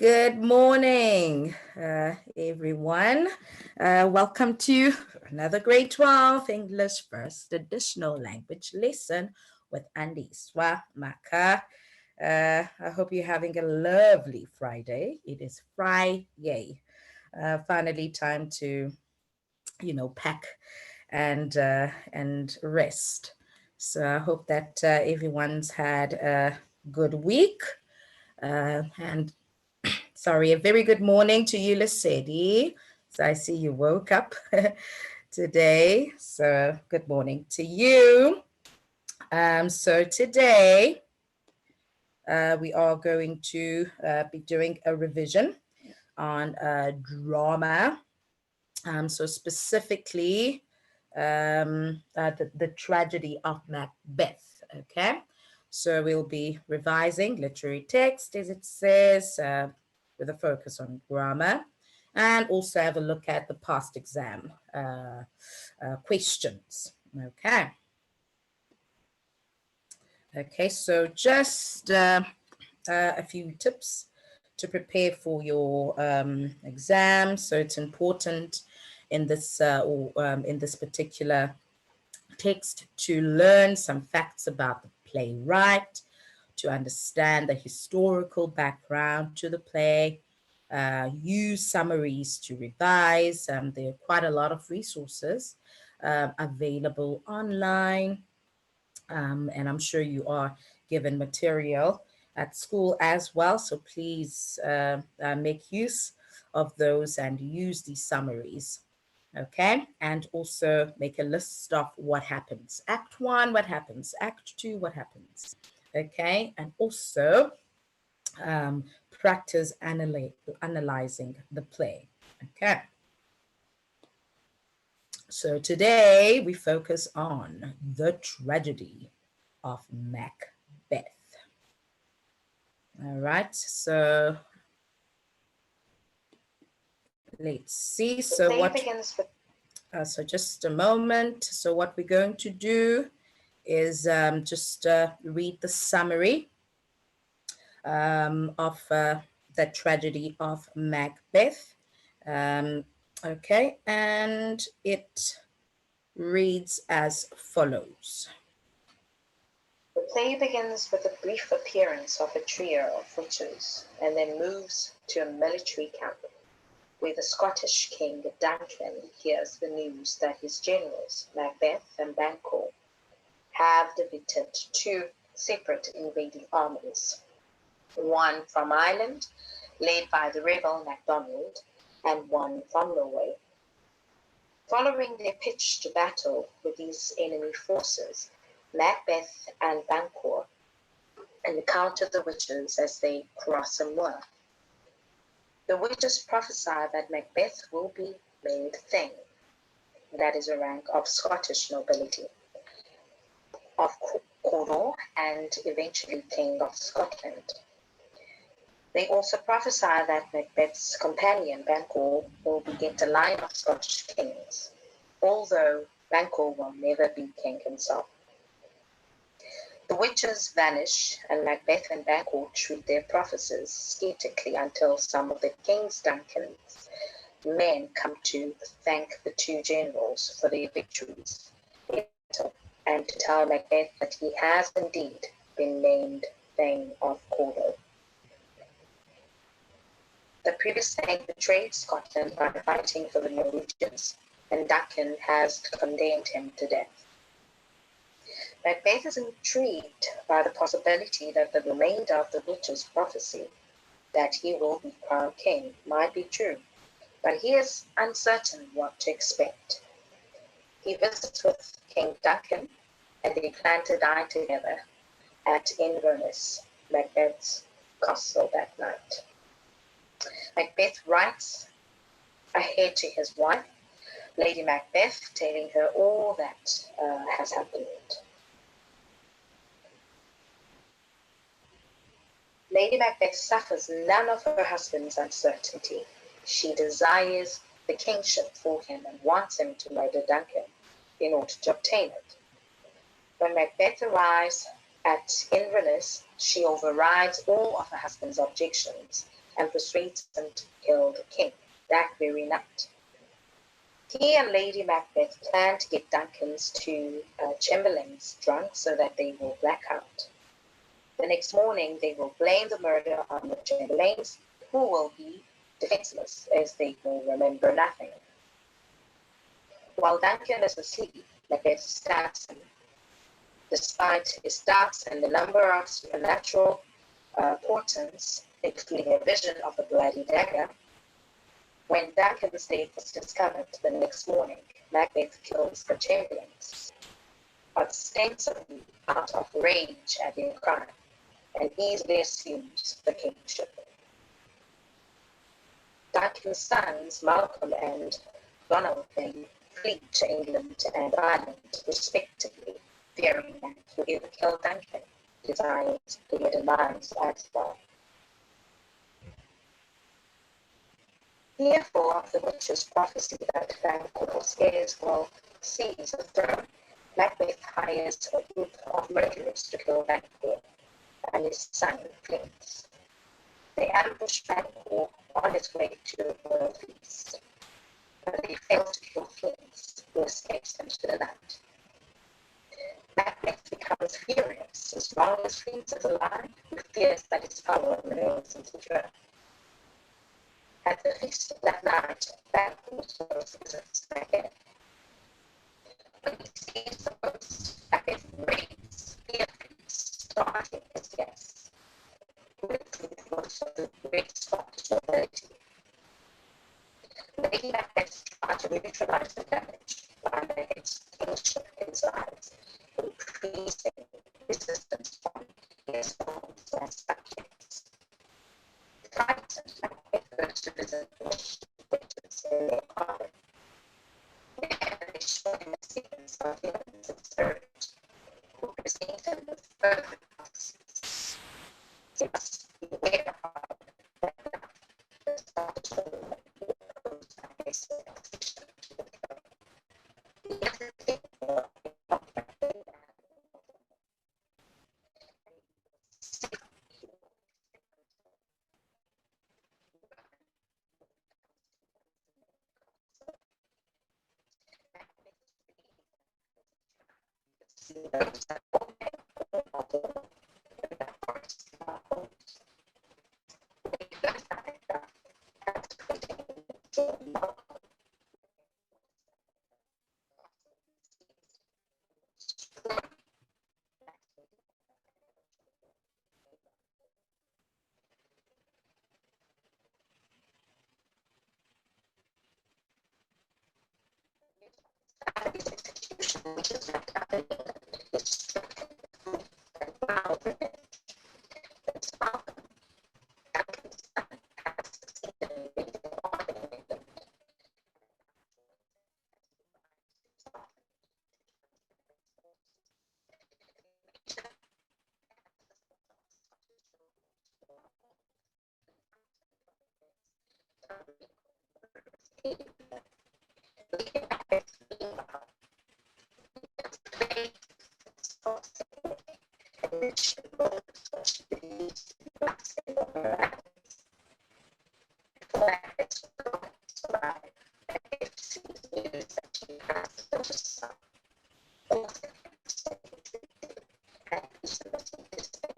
Good morning, everyone. Welcome to another grade 12 English first additional language lesson with Andy Swa Maka. I hope you're having a lovely Friday. It is Friday. Finally, time to, pack and rest. So I hope that everyone's had a good week. And Sorry, a very good morning to you, Lesedi. So I see you woke up today. So good morning to you. So today we are going to be doing a revision on drama. So specifically the tragedy of Macbeth. Okay. So we'll be revising literary text as it says, with a focus on grammar, and also have a look at the past exam questions. Okay. Okay, so just a few tips to prepare for your exam. So it's important in this particular text to learn some facts about the playwright, to understand the historical background to the play, use summaries to revise. There are quite a lot of resources available online, and I'm sure you are given material at school as well. So please make use of those and use these summaries. Okay, and also make a list of what happens. Act 1, what happens? Act 2, what happens? Okay, and also practice analyzing the play. Okay. So today we focus on the tragedy of Macbeth. All right, so let's see. So just a moment. So what we're going to do is just read the summary of the tragedy of Macbeth. Okay, and it reads as follows. The play begins with a brief appearance of a trio of witches and then moves to a military camp where the Scottish king Duncan hears the news that his generals, Macbeth and Banquo, have defeated two separate invading armies, one from Ireland, led by the rebel MacDonald, and one from Norway. Following their pitched battle with these enemy forces, Macbeth and Banquo encounter the witches as they cross a moor. The witches prophesy that Macbeth will be made thing, that is a rank of Scottish nobility, of Cornwall, and eventually King of Scotland. They also prophesy that Macbeth's companion Banquo will beget a line of Scottish kings, although Banquo will never be king himself. The witches vanish, and Macbeth and Banquo treat their prophecies skeptically until some of the King's Duncan's men come to thank the two generals for their victories and to tell Macbeth that he has indeed been named Thane of Cornwall. The previous Thane betrayed Scotland by fighting for the Norwegians, and Duncan has condemned him to death. Macbeth is intrigued by the possibility that the remainder of the witch's prophecy, that he will be crowned king, might be true, but he is uncertain what to expect. He visits with King Duncan, and they plan to dine together at Inverness, Macbeth's castle that night. Macbeth writes ahead to his wife, Lady Macbeth, telling her all that has happened. Lady Macbeth suffers none of her husband's uncertainty. She desires the kingship for him and wants him to murder Duncan in order to obtain it. When Macbeth arrives, At Inverness, she overrides all of her husband's objections and persuades him to kill the king that very night. He and Lady Macbeth plan to get Duncan's two chamberlains drunk so that they will black out. The next morning, they will blame the murder on the chamberlains, who will be defenseless as they will remember nothing. While Duncan is asleep, Macbeth stabs him. Despite his doubts and the number of supernatural portents, including a vision of a bloody dagger, when Duncan's death is discovered the next morning, Macbeth kills the chamberlains, ostensibly out of rage at their crime, and easily assumes the kingship. Duncan's sons, Malcolm and Donald, flee to England and Ireland, respectively, fearing that whoever killed Duncan desired their demise as well. Fearful of the witch's prophecy that Banquo's heirs will seize the throne, Macbeth hires a group of murderers to kill Banquo and his son Flint. They ambush Banquo on his way to the royal feast, but they fail to kill Flint, who escapes into the night. Macbeth becomes furious as long as Flint is alive, he fears that his power remains insecure. At the feast of that night, Banquo visits again. When he sees the host, Macbeth rages, fearfully starting his guests, with most of the great Scottish nobility. Lady Macbeth tries to neutralize the damage by his kingship inside, increasing resistance from his lords and subjects. Frightened, Macbeth goes to visit witches in their garden. There they show him a sequence of humans and spirits who present him with further prophecies. He must beware of that the Scottish woman who opposed by his accession to the throne. The other king will be operating which is not happening. It's stricken and wild revenge. It's Malcolm, Duncan's son, has succeeded in raising an army in England. Which was believed to be lasting over hours. Before Agnes arrived, Agnes received news that she has a daughter's son. Both of them taken to and submitting despair.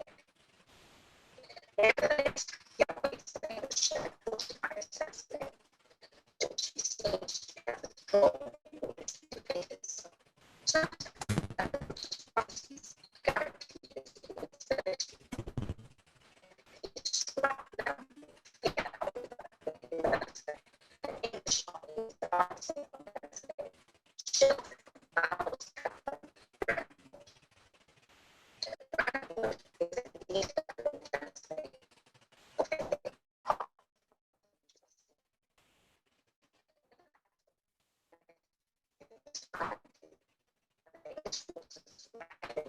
Nevertheless, he awaits the English and fortified assassinate, to which he seems to have withdrawn in order to defend himself. Sometimes, and the witch's prophecies guarantee his invincibility. He is struck down with fear, however, when he learns that an English army is advancing on Thursday, sheltered from bowels covered with Brentwood is indeed a good Thursday, offending half of the English forces rapidly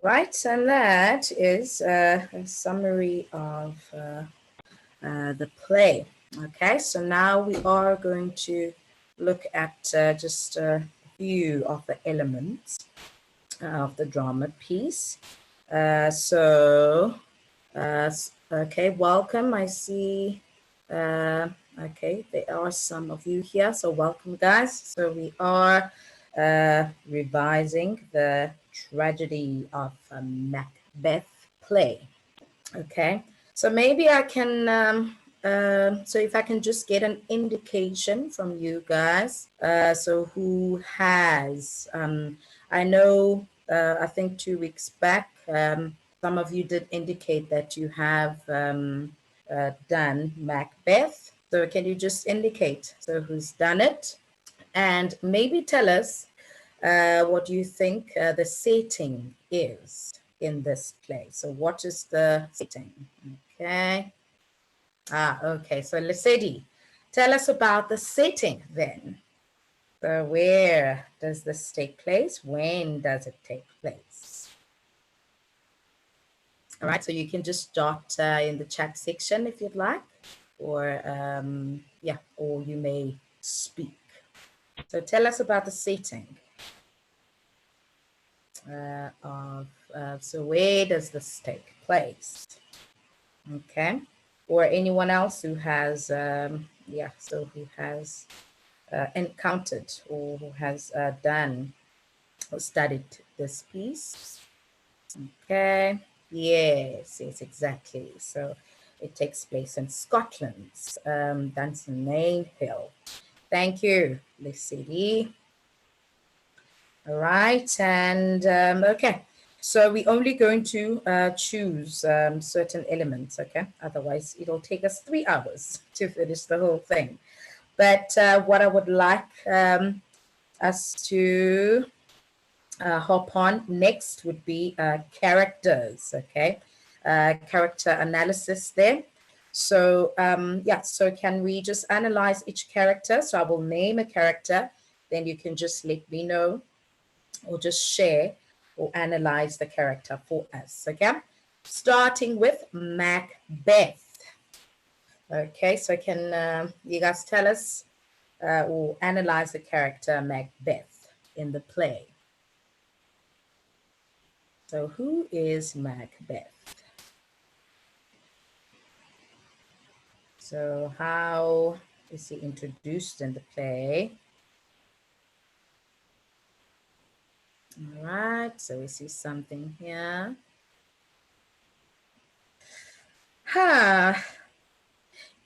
Right, and that is a summary of the play. Okay, so now we are going to look at just a few of the elements of the drama piece. Okay, welcome. I see, okay, there are some of you here, so welcome, guys. So we are revising the tragedy of Macbeth play. Okay, so maybe I can, so if I can just get an indication from you guys. So who has, I know, I think 2 weeks back, some of you did indicate that you have done Macbeth. So can you just indicate, so who's done it? And maybe tell us what you think the setting is in this play. So what is the setting? Okay. Okay. So Lesedi, tell us about the setting then. So where does this take place? When does it take place? All right. So you can just jot in the chat section if you'd like, or yeah, or you may speak. So tell us about the setting. So where does this take place? Okay, or anyone else who has, yeah, so who has encountered or who has done or studied this piece. Okay, yes, exactly. So it takes place in Scotland, Dunsinane Hill. Thank you, Lesedi. All right, and okay, so we're only going to choose certain elements, okay? Otherwise, it'll take us 3 hours to finish the whole thing. But what I would like us to hop on next would be characters, okay? Character analysis there. So yeah, so can we just analyze each character? So I will name a character, then you can just let me know or just share or analyze the character for us, okay? Starting with Macbeth. Okay, so can you guys tell us or analyze the character Macbeth in the play? So who is Macbeth? So how is he introduced in the play? All right, so we see something here.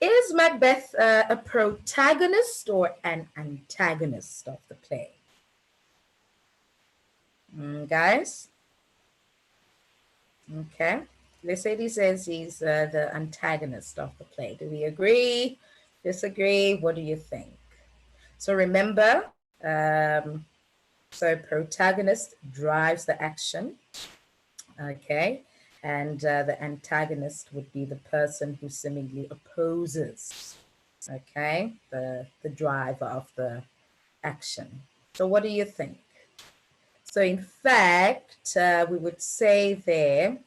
Is Macbeth a protagonist or an antagonist of the play? Guys? Okay. Lesedi says he's the antagonist of the play. Do we agree? Disagree? What do you think? So remember, so protagonist drives the action. Okay. And the antagonist would be the person who seemingly opposes, okay, the driver of the action. So what do you think? So in fact, we would say there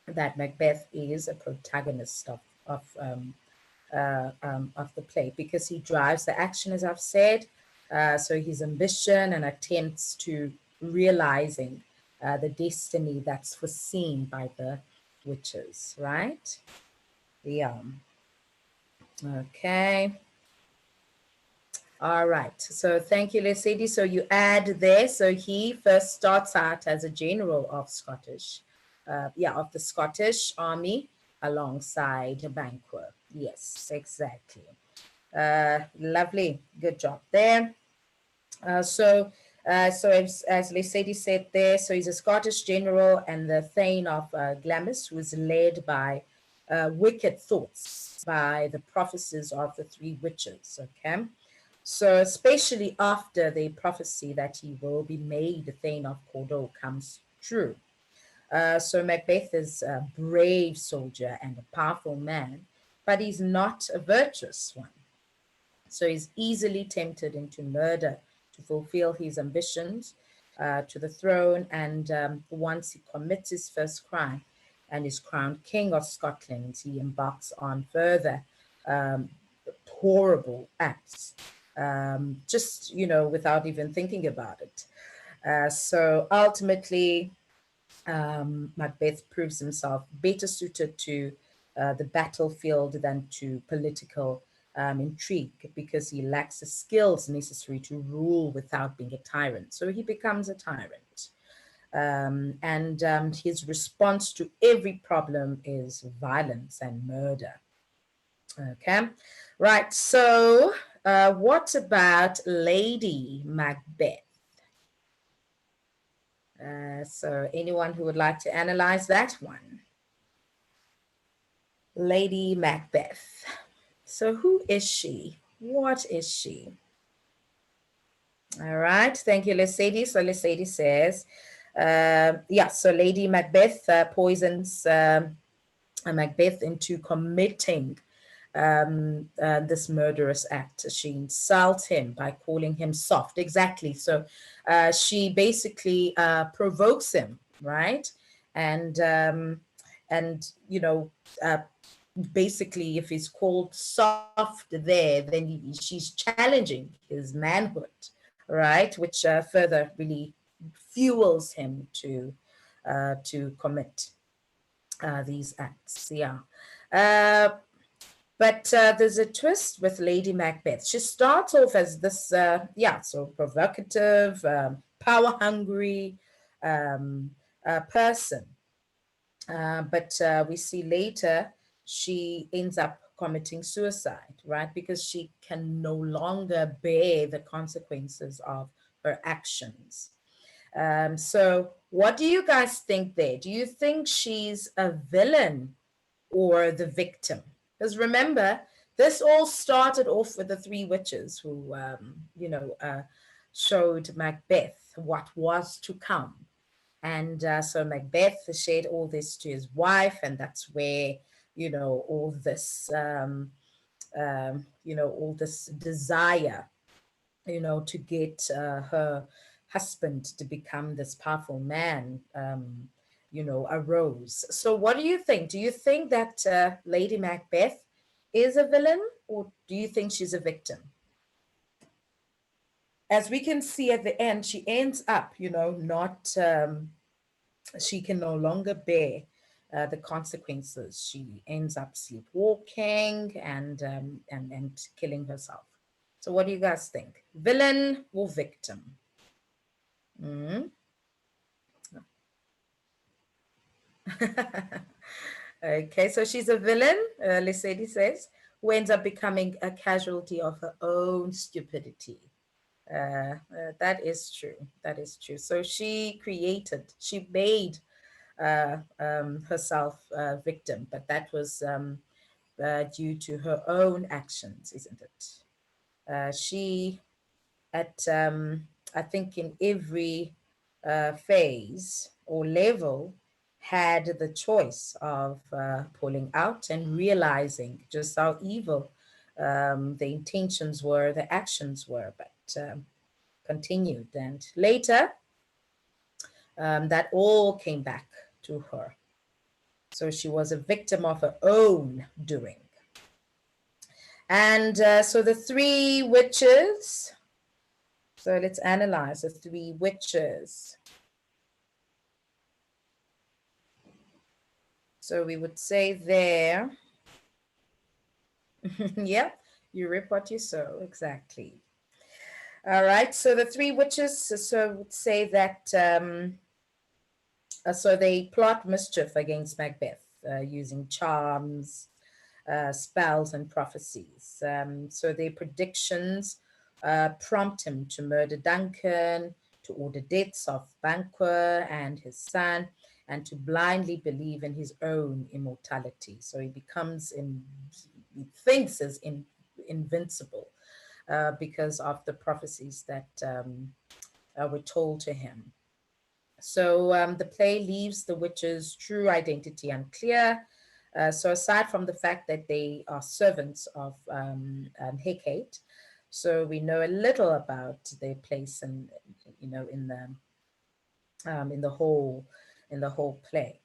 that Macbeth is a protagonist of the play because he drives the action, as I've said. So his ambition and attempts to realizing the destiny that's foreseen by the witches, right? Yeah. Okay. All right. So thank you, Lesedi. So you add there. So he first starts out as a general of of the Scottish army alongside Banquo. Yes, exactly. Lovely. Good job there. So as Lesedi said there, so he's a Scottish general and the Thane of Glamis, who is led by wicked thoughts by the prophecies of the three witches, okay? So especially after the prophecy that he will be made Thane of Cawdor comes true. So Macbeth is a brave soldier and a powerful man, but he's not a virtuous one. So he's easily tempted into murder to fulfill his ambitions to the throne. And once he commits his first crime and is crowned King of Scotland, he embarks on further um, horrible acts, just, without even thinking about it. So ultimately, Macbeth proves himself better suited to the battlefield than to political intrigue because he lacks the skills necessary to rule without being a tyrant. So he becomes a tyrant. And his response to every problem is violence and murder. Okay, right. So, what about Lady Macbeth? So, anyone who would like to analyze that one? Lady Macbeth. So, who is she? What is she? All right. Thank you, Lesady. So, Lesady says, yeah, so Lady Macbeth poisons Macbeth into committing this murderous act. She insults him by calling him soft. Exactly. So she basically provokes him, right? And uh, basically, if he's called soft there, then she's challenging his manhood, right? Which further really fuels him to commit these acts. Yeah. Uh, but there's a twist with Lady Macbeth. She starts off as this, so provocative, power hungry person. But we see later she ends up committing suicide, right? Because she can no longer bear the consequences of her actions. So, what do you guys think there? Do you think she's a villain or the victim? Because remember, this all started off with the three witches who, showed Macbeth what was to come. And so Macbeth shared all this to his wife, and that's where, all this desire, to get her husband to become this powerful man, arose. So, what do you think? Do you think that Lady Macbeth is a villain, or do you think she's a victim? As we can see at the end, she ends up, not, she can no longer bear the consequences. She ends up sleepwalking and killing herself. So, what do you guys think? Villain or victim? Mm. Okay, so she's a villain, Lesedi says, who ends up becoming a casualty of her own stupidity. That is true. That is true. So she made herself a victim, but that was due to her own actions, isn't it? She at I think in every phase or level had the choice of pulling out and realizing just how evil the intentions were, the actions were, but continued. And later, that all came back to her. So she was a victim of her own doing. And so the three witches, so let's analyze the three witches. So we would say there, yeah, you reap what you sow, exactly. All right, so the three witches, so I would say that, so they plot mischief against Macbeth using charms, spells, and prophecies. So their predictions prompt him to murder Duncan, to order deaths of Banquo and his son, and to blindly believe in his own immortality. So he becomes, he thinks is invincible because of the prophecies that were told to him. So the play leaves the witches' true identity unclear. So aside from the fact that they are servants of Hecate, so we know a little about their place in, in the whole play.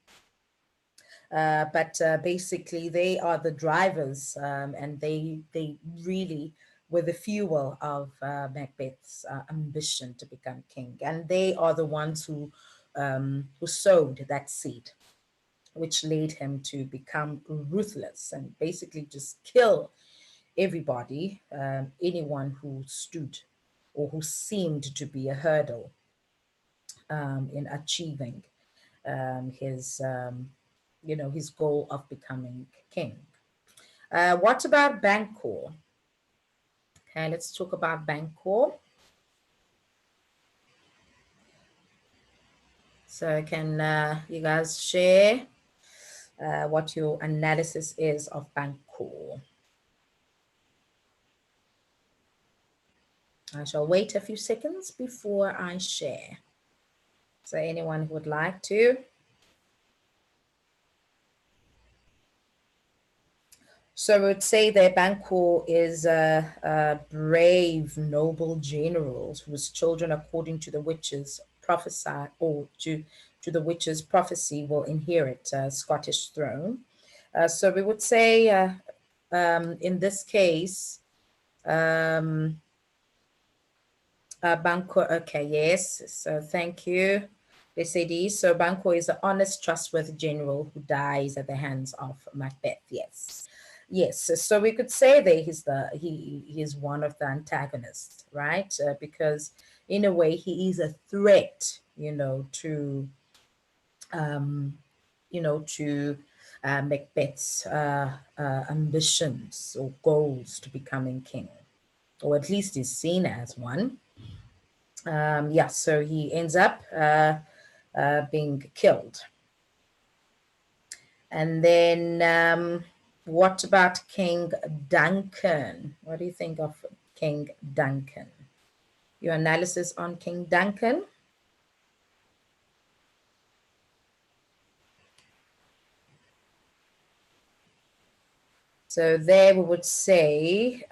But basically, they are the drivers, and they really were the fuel of Macbeth's ambition to become king, and they are the ones who sowed that seed, which led him to become ruthless and basically just kill everybody, anyone who stood or who seemed to be a hurdle in achieving his his goal of becoming king. What about Banquo? Okay, let's talk about Banquo. So can you guys share what your analysis is of Banquo? I shall wait a few seconds before I share. So anyone who would like to? So I would say that Banquo is a brave, noble general whose children, according to the witches, prophesy, or to the witches' prophecy, will inherit Scottish throne. So we would say, in this case, Banquo. Okay, yes. So thank you, BCD. So Banquo is an honest, trustworthy general who dies at the hands of Macbeth. Yes. Yes, so we could say that he's one of the antagonists, right? Because in a way he is a threat, um, to Macbeth's ambitions or goals to becoming king, or at least is seen as one. Yeah, so he ends up being killed. And then what about King Duncan? What do you think of King Duncan? Your analysis on King Duncan? So there we would say,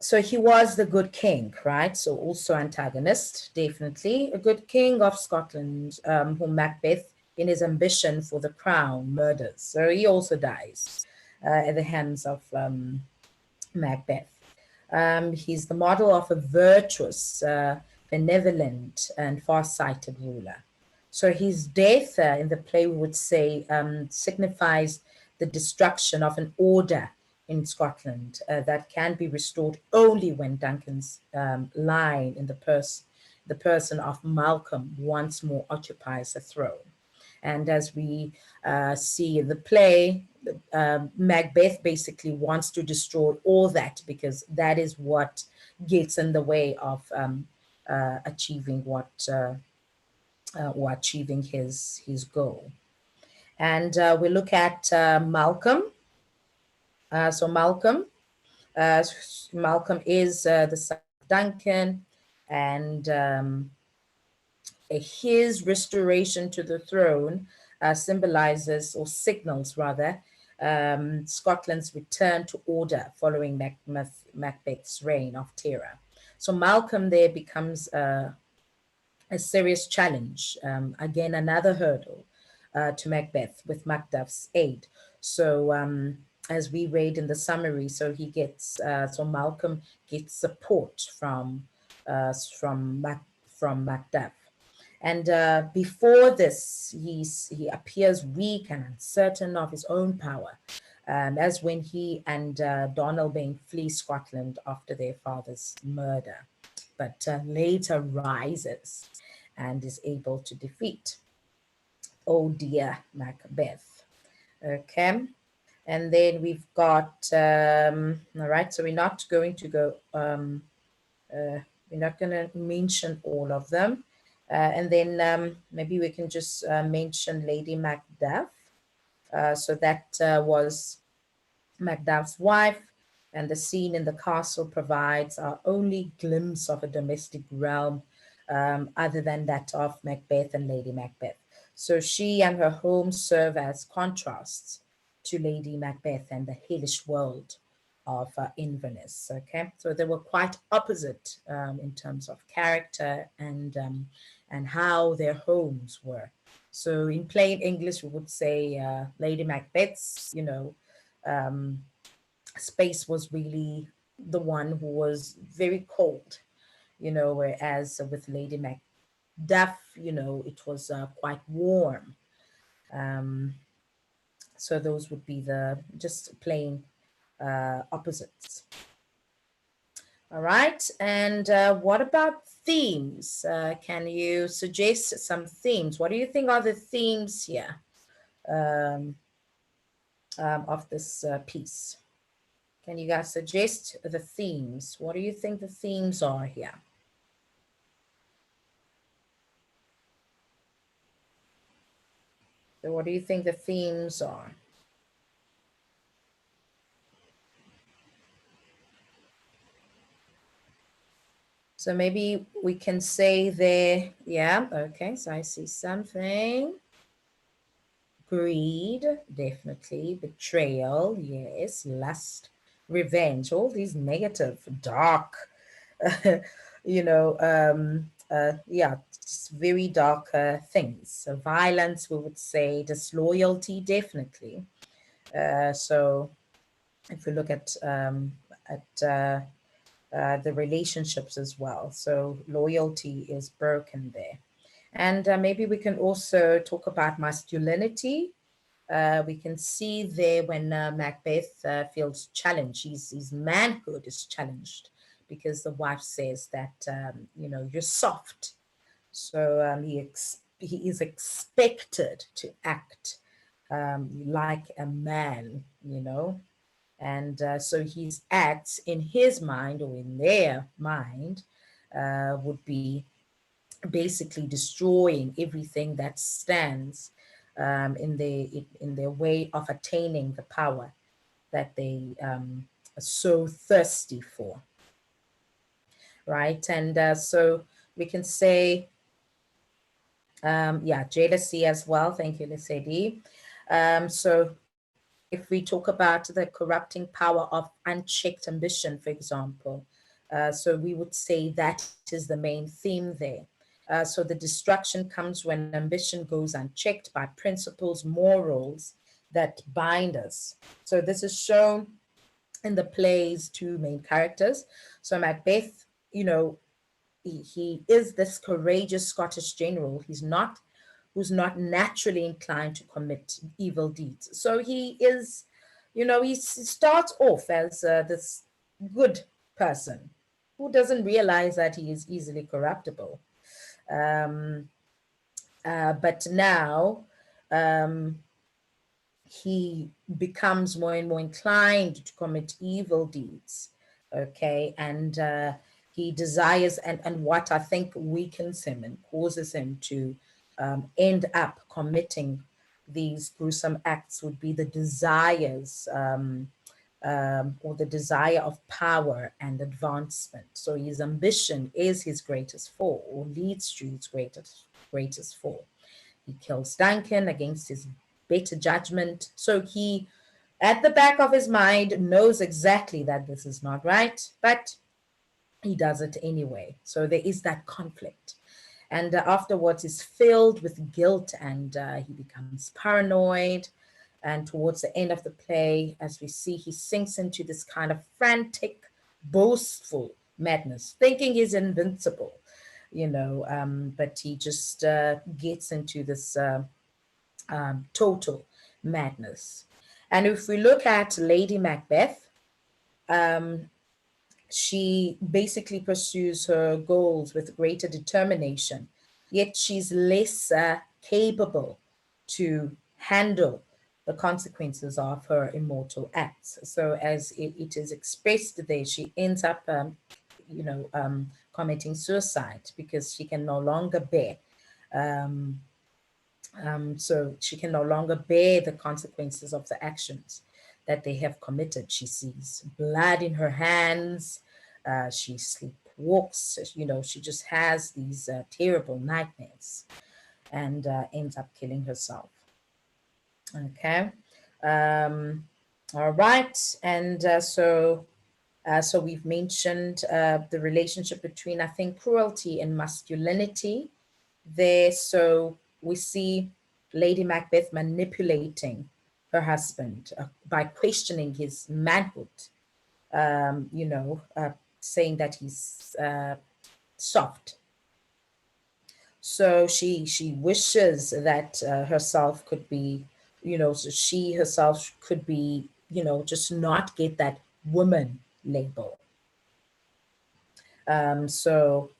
so he was the good king, right? So also antagonist, definitely. A good king of Scotland, whom Macbeth, in his ambition for the crown, murders. So he also dies at the hands of Macbeth. He's the model of a virtuous, benevolent, and far-sighted ruler. So his death in the play, we would say, signifies the destruction of an order in Scotland that can be restored only when Duncan's line in the person of Malcolm once more occupies the throne. And as we see in the play, Macbeth basically wants to destroy all that because that is what gets in the way of achieving or achieving his goal. And we look at Malcolm. So uh, Malcolm is the son of Duncan, and his restoration to the throne symbolizes or signals rather Scotland's return to order following Macbeth's reign of terror. So Malcolm there becomes a serious challenge, again another hurdle to Macbeth with Macduff's aid. So as we read in the summary, so Malcolm gets support from Macduff. And before this, he appears weak and uncertain of his own power, as when he and Donalbain flee Scotland after their father's murder, but later rises and is able to defeat, oh dear, Macbeth. Okay. And then we've got, all right, so we're not going to go, we're not going to mention all of them. And then maybe we can just mention Lady Macduff. So that was Macduff's wife, and the scene in the castle provides our only glimpse of a domestic realm other than that of Macbeth and Lady Macbeth. So she and her home serve as contrasts to Lady Macbeth and the hellish world of Inverness. Okay, so they were quite opposite in terms of character and how their homes were. So in plain English, we would say Lady Macbeth's, um, space was really the one who was very cold, whereas with Lady Macduff, it was quite warm. Um, so those would be the just plain opposites. All right. And what about themes? Can you suggest some themes? What do you think are the themes here um, of this piece? Can you guys suggest the themes? What do you think the themes are here? So what do you think the themes are? So maybe we can say there, yeah, okay, so I see something. Greed, definitely. Betrayal, yes. Lust, revenge, all these negative, dark, yeah, just very dark things. So violence, we would say. Disloyalty, definitely. So if we look at the relationships as well, so loyalty is broken there. And maybe we can also talk about masculinity. We can see there when Macbeth feels challenged, his manhood is challenged because the wife says that, you're soft. So he is expected to act like a man, And so his acts in his mind or in their mind would be basically destroying everything that stands in their way of attaining the power that they are so thirsty for, right? And so we can say, yeah, jealousy as well. Thank you, Lesedi. So if we talk about the corrupting power of unchecked ambition, for example, so we would say that is the main theme there. So the destruction comes when ambition goes unchecked by principles, morals that bind us. So this is shown in the play's two main characters. So Macbeth, he is this courageous Scottish general. Who's not naturally inclined to commit evil deeds. So he is, he starts off as this good person who doesn't realize that he is easily corruptible. Um, but now um, he becomes more and more inclined to commit evil deeds. Okay. And he desires, and what I think weakens him and causes him to end up committing these gruesome acts would be the desires or the desire of power and advancement. So his ambition is his greatest fall, or leads to his greatest fall. He kills Duncan against his better judgment. So he, at the back of his mind, knows exactly that this is not right, but he does it anyway. So there is that conflict. And afterwards, is filled with guilt and he becomes paranoid. And towards the end of the play, as we see, he sinks into this kind of frantic, boastful madness, thinking he's invincible, but he just gets into this total madness. And if we look at Lady Macbeth, um, she basically pursues her goals with greater determination, yet she's less capable to handle the consequences of her immortal acts. So, as it is expressed there, she ends up, committing suicide because she can no longer bear. So she can no longer bear the consequences of the actions that they have committed. She sees blood in her hands. She sleepwalks. She just has these terrible nightmares and ends up killing herself. Okay. All right. And so we've mentioned the relationship between, I think, cruelty and masculinity there. So we see Lady Macbeth manipulating her husband by questioning his manhood, saying that he's soft. So she wishes that herself could be, so she herself could be, just not get that woman label. So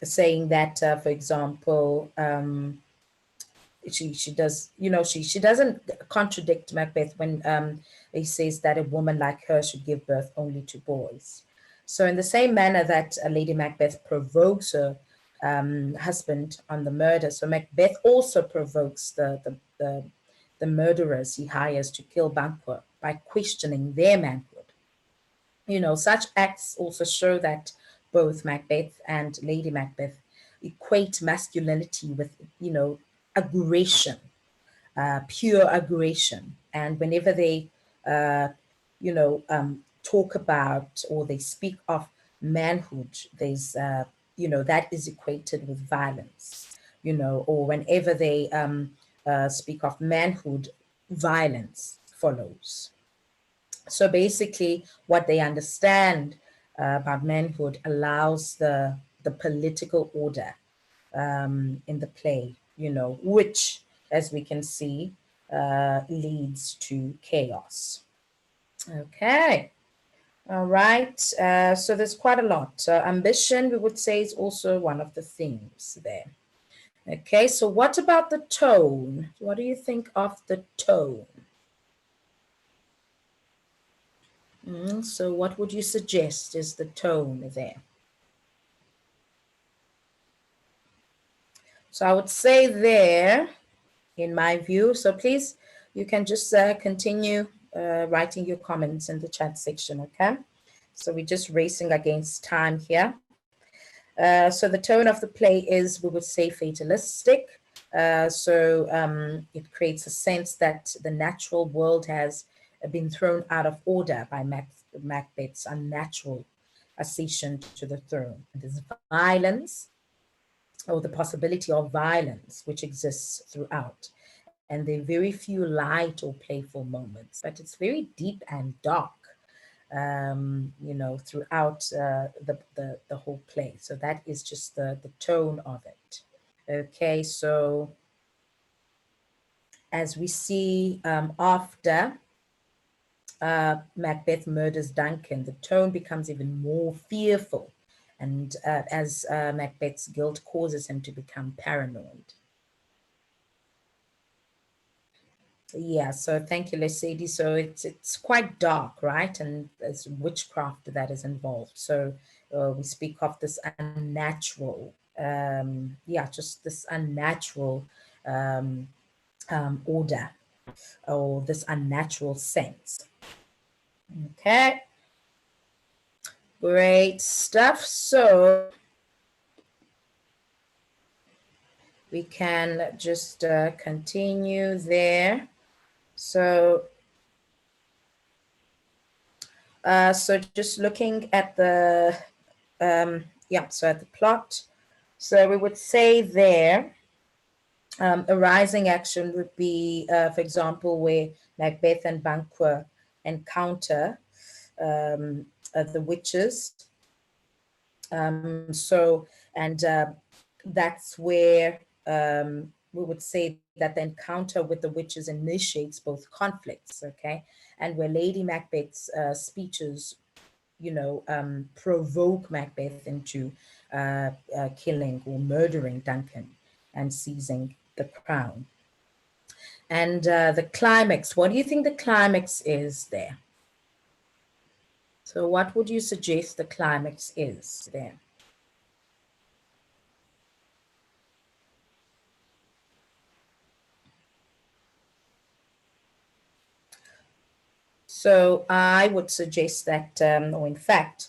saying that, for example, she does, she doesn't contradict Macbeth when he says that a woman like her should give birth only to boys. So in the same manner that Lady Macbeth provokes her husband on the murder, so Macbeth also provokes the murderers he hires to kill Banquo by questioning their manhood. Such acts also show that both Macbeth and Lady Macbeth equate masculinity with, aggression, pure aggression. And whenever they, talk about or they speak of manhood, there's, that is equated with violence, or whenever they speak of manhood, violence follows. So basically, what they understand about manhood allows the political order in the play, which, as we can see, leads to chaos. Okay. All right. So there's quite a lot. Ambition, we would say, is also one of the themes there. Okay. So what about the tone? What do you think of the tone? So what would you suggest is the tone there? So I would say there, in my view, so please, you can just continue writing your comments in the chat section, okay? So we're just racing against time here. So the tone of the play is, we would say, fatalistic. It creates a sense that the natural world has been thrown out of order by Macbeth's unnatural accession to the throne. And there's violence, or the possibility of violence, which exists throughout. And there are very few light or playful moments, but it's very deep and dark, throughout the whole play. So that is just the tone of it. Okay, so as we see after Macbeth murders Duncan, the tone becomes even more fearful, and as Macbeth's guilt causes him to become paranoid. Yeah, so thank you, Lesedi. So it's quite dark, right? And there's witchcraft that is involved. So we speak of this unnatural, just this unnatural order, or this unnatural sense. Okay, great stuff. So we can just continue there. So just looking at the, so at the plot. So we would say there, a rising action would be, for example, where Macbeth and Banquo encounter the witches. That's where we would say that the encounter with the witches initiates both conflicts, okay? And where Lady Macbeth's speeches, provoke Macbeth into killing or murdering Duncan and seizing the crown. And the climax, what do you think the climax is there? So what would you suggest the climax is there? So I would suggest that, or in fact,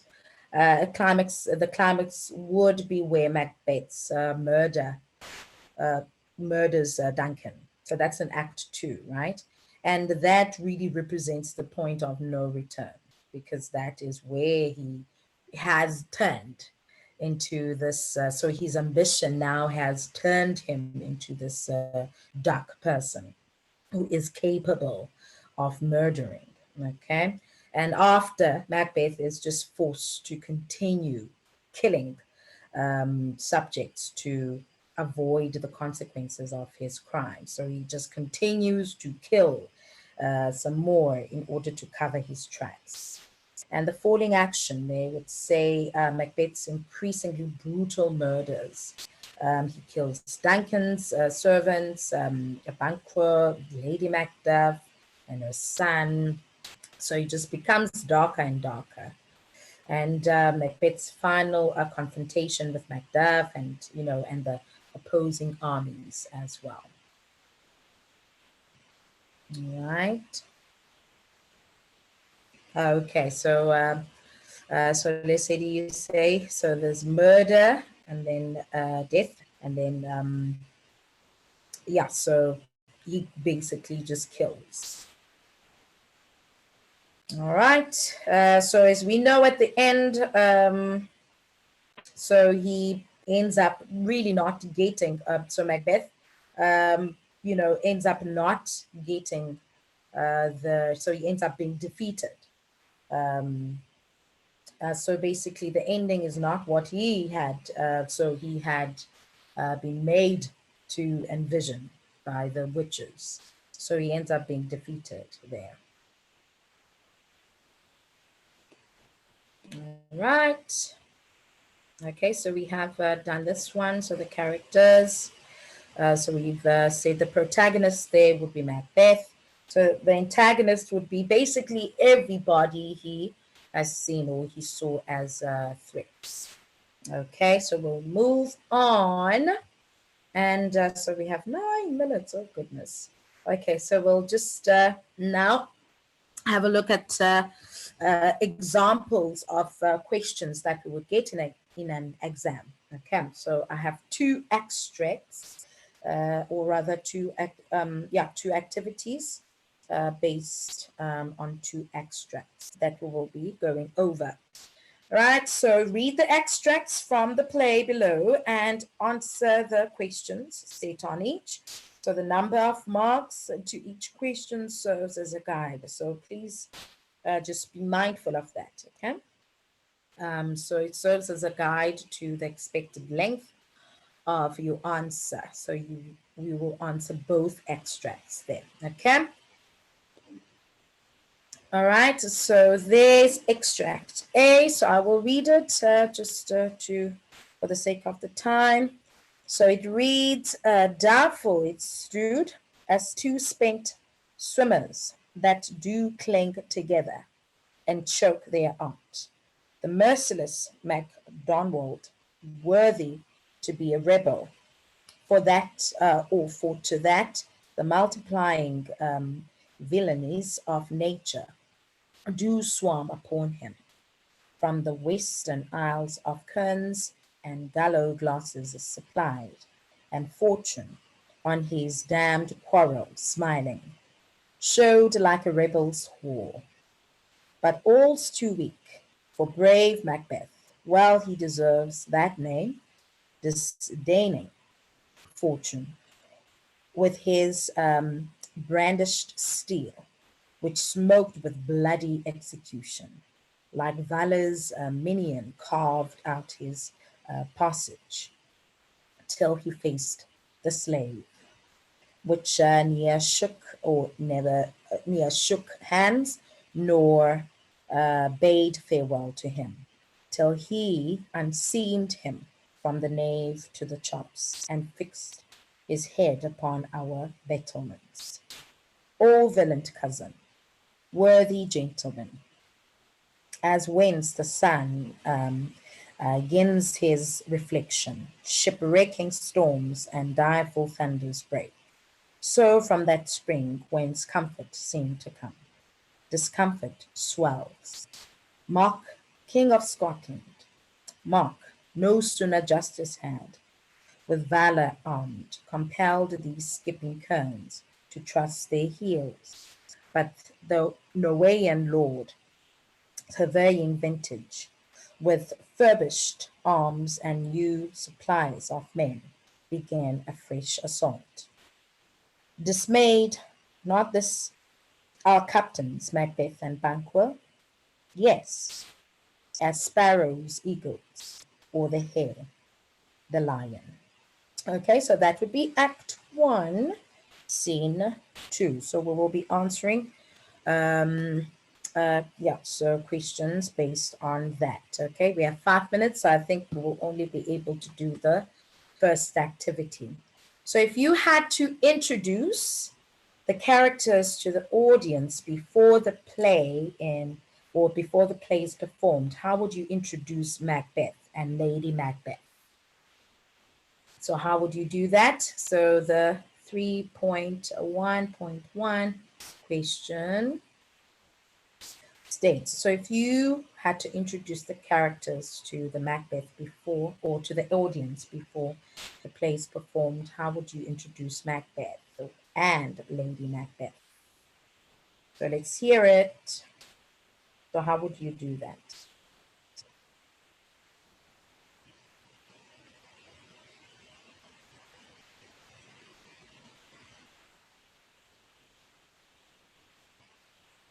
the climax would be where Macbeth's murders Duncan. So that's in Act Two, right? And that really represents the point of no return, because that is where he has turned into this. So his ambition now has turned him into this dark person who is capable of murdering. Okay. And after, Macbeth is just forced to continue killing subjects to avoid the consequences of his crime. So he just continues to kill some more in order to cover his tracks. And the falling action, they would say Macbeth's increasingly brutal murders. He kills Duncan's servants, a banquet, Lady Macduff, and her son. So he just becomes darker and darker. And Macbeth's final confrontation with Macduff, and and the opposing armies as well. All right. Okay, so let's say, do you say, so there's murder and then death, and then yeah, so he basically just kills. All right, so as we know at the end, so he ends up really not getting, so Macbeth, ends up not getting so he ends up being defeated. Um, so basically, the ending is not what he had. So he had been made to envision by the witches. So he ends up being defeated there. All right. Okay, so we have done this one. So the characters. So we've said the protagonist there would be Macbeth. So the antagonist would be basically everybody he has seen or he saw as threats. Okay, so we'll move on. And so we have 9 minutes. Oh, goodness. Okay, so we'll just now have a look at examples of questions that we would get in an exam. Okay, so I have 2 extracts, or rather two activities based on 2 extracts that we will be going over. Right, so read the extracts from the play below and answer the questions set on each. So the number of marks to each question serves as a guide. So please just be mindful of that, okay? So it serves as a guide to the expected length of your answer. So you will answer both extracts then, okay? All right, so there's extract A. So I will read it just for the sake of the time. So it reads, doubtful it stood as 2 spent swimmers that do cling together and choke their art. The merciless MacDonald, worthy to be a rebel, for that, or for to that, the multiplying villainies of nature do swarm upon him. From the western isles of kerns and gallow glasses is supplied, and fortune, on his damned quarrel smiling, showed like a rebel's whore. But all's too weak for brave Macbeth. Well he deserves that name, disdaining fortune with his brandished steel, which smoked with bloody execution, like Valor's minion carved out his passage, till he faced the slave, which ne'er shook or never ne'er shook hands, nor bade farewell to him, till he unseamed him from the nave to the chops, and fixed his head upon our battlements. O valiant cousin, worthy gentleman, as whence the sun gins his reflection, shipwrecking storms and direful thunders break, so from that spring whence comfort seemed to come, discomfort swells. Mark, King of Scotland, Mark, no sooner justice had, with valor armed, compelled these skipping kerns to trust their heels. But the Norwegian lord, surveying vintage, with furbished arms and new supplies of men, began a fresh assault. Dismayed, not this our captains, Macbeth and Banquo, yes, as sparrows, eagles, or the hare, the lion. Okay, so that would be Act 1, Scene 2. So we will be answering, so questions based on that. Okay, we have 5 minutes, so I think we will only be able to do the first activity. So if you had to introduce the characters to the audience before the play or before the play is performed, how would you introduce Macbeth and Lady Macbeth? So how would you do that? So the 3.1.1 question states, so if you had to introduce the characters to the Macbeth before, or to the audience before the play is performed, how would you introduce Macbeth and Lady Macbeth? So let's hear it. So how would you do that?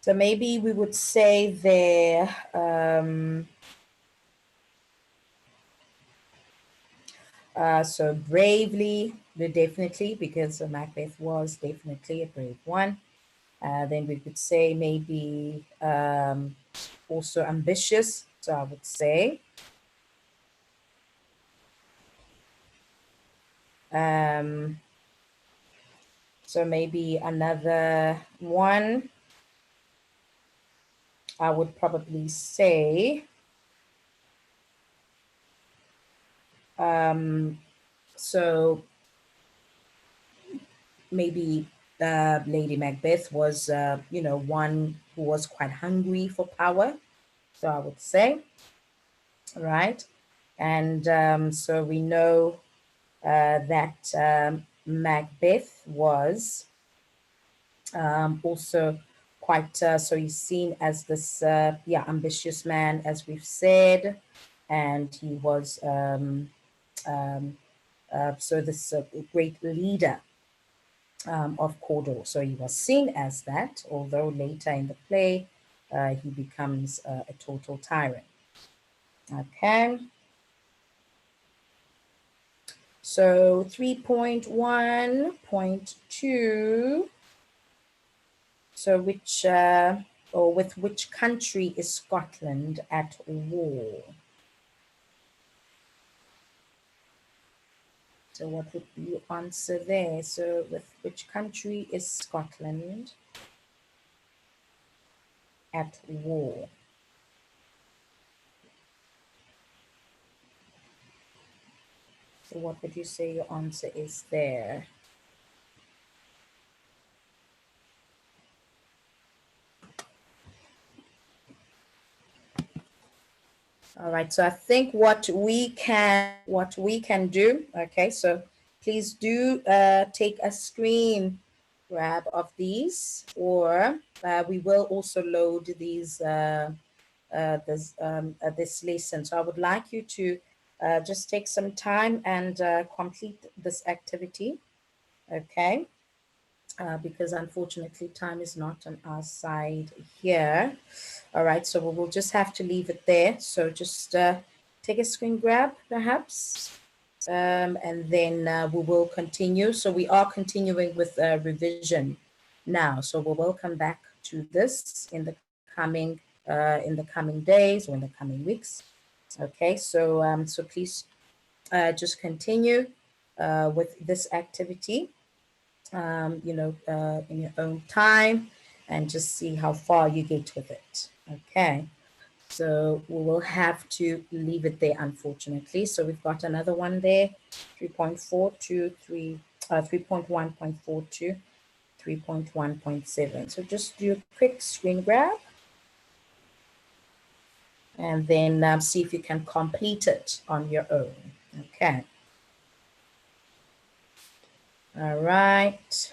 So maybe we would say there, so bravely, definitely, because Macbeth was definitely a brave one. Then we could say maybe also ambitious. So I would say so maybe another one, I would probably say so maybe Lady Macbeth was, one who was quite hungry for power. So I would say, right? And so we know that Macbeth was also quite, so he's seen as this, ambitious man, as we've said, and he was so this great leader of Cawdor. So he was seen as that, although later in the play, he becomes a total tyrant. Okay. So 3.1.2. So which, or with which country is Scotland at war? So what would be your answer there? So with which country is Scotland at war? So what would you say your answer is there? All right, so I think what we can do, okay, so please do take a screen grab of these, or we will also load these this lesson. So I would like you to just take some time and complete this activity, okay? Because unfortunately time is not on our side here. All right, so we will just have to leave it there. So just take a screen grab perhaps, and then we will continue. So we are continuing with revision now. So we will come back to this in the coming days or in the coming weeks. Okay, so so please just continue with this activity, in your own time, and just see how far you get with it. Okay, so we will have to leave it there, unfortunately. So we've got another one there, 3.423, 3.1.42. 3.1.7. So just do a quick screen grab and then see if you can complete it on your own. Okay. All right.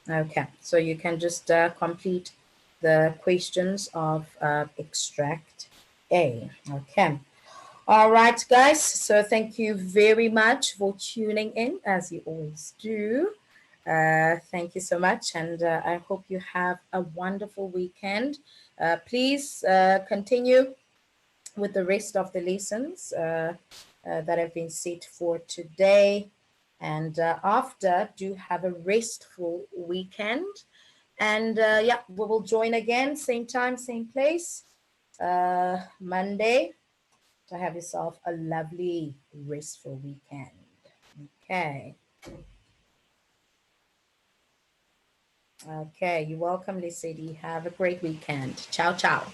Okay, so you can just complete the questions of extract A. Okay. All right, guys. So thank you very much for tuning in, as you always do. Thank you so much, and I hope you have a wonderful weekend. Please continue with the rest of the lessons that have been set for today. And after, do have a restful weekend. And yeah, we will join again, same time, same place, Monday. So have yourself a lovely, restful weekend. Okay. Okay, you're welcome, Lisady. Have a great weekend. Ciao, ciao.